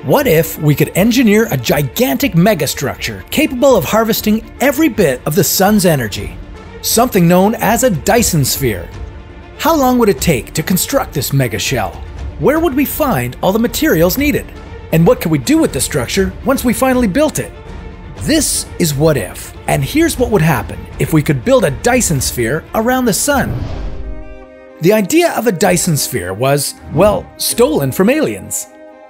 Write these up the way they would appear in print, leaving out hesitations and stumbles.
What if we could engineer a gigantic megastructure capable of harvesting every bit of the sun's energy? Something known as a Dyson sphere. How long would it take to construct this mega shell? Where would we find all the materials needed? And what could we do with the structure once we finally built it? This is What If, and here's what would happen if we could build a Dyson sphere around the sun. The idea of a Dyson sphere was, well, stolen from aliens.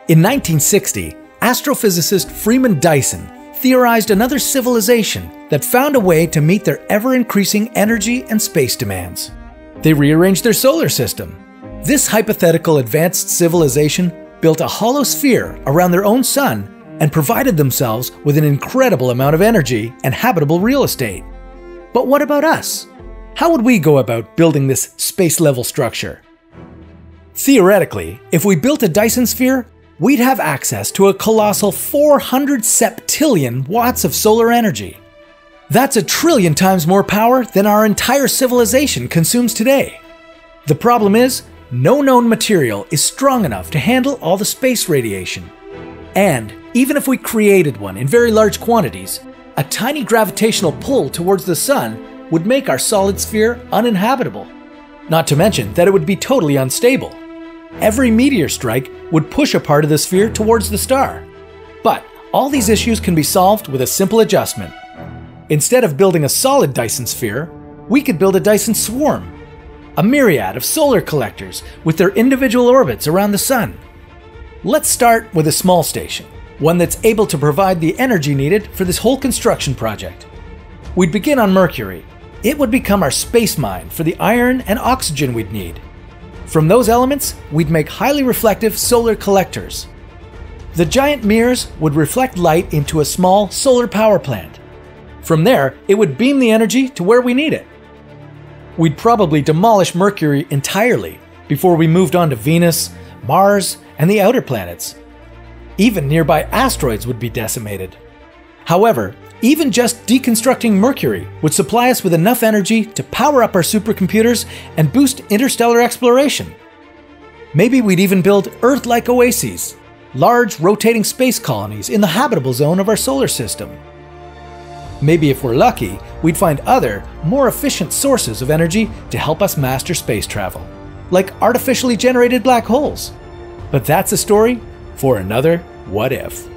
In 1960, astrophysicist Freeman Dyson theorized another civilization that found a way to meet their ever-increasing energy and space demands. They rearranged their solar system. This hypothetical advanced civilization built a hollow sphere around their own sun and provided themselves with an incredible amount of energy and habitable real estate. But what about us? How would we go about building this space-level structure? Theoretically, if we built a Dyson sphere, we'd have access to a colossal 400 septillion watts of solar energy. That's 1 trillion times more power than our entire civilization consumes today. The problem is, no known material is strong enough to handle all the space radiation. And even if we created one in very large quantities, a tiny gravitational pull towards the sun would make our solid sphere uninhabitable. Not to mention that it would be totally unstable. Every meteor strike would push a part of the sphere towards the star. But all these issues can be solved with a simple adjustment. Instead of building a solid Dyson sphere, we could build a Dyson swarm, a myriad of solar collectors with their individual orbits around the sun. Let's start with a small station, one that's able to provide the energy needed for this whole construction project. We'd begin on Mercury. It would become our space mine for the iron and oxygen we'd need. From those elements, we'd make highly reflective solar collectors. The giant mirrors would reflect light into a small solar power plant. From there, it would beam the energy to where we need it. We'd probably demolish Mercury entirely before we moved on to Venus, Mars, and the outer planets. Even nearby asteroids would be decimated. However, even just deconstructing Mercury would supply us with enough energy to power up our supercomputers and boost interstellar exploration. Maybe we'd even build Earth-like oases, large rotating space colonies in the habitable zone of our solar system. Maybe if we're lucky, we'd find other, more efficient sources of energy to help us master space travel, like artificially generated black holes. But that's a story for another What If.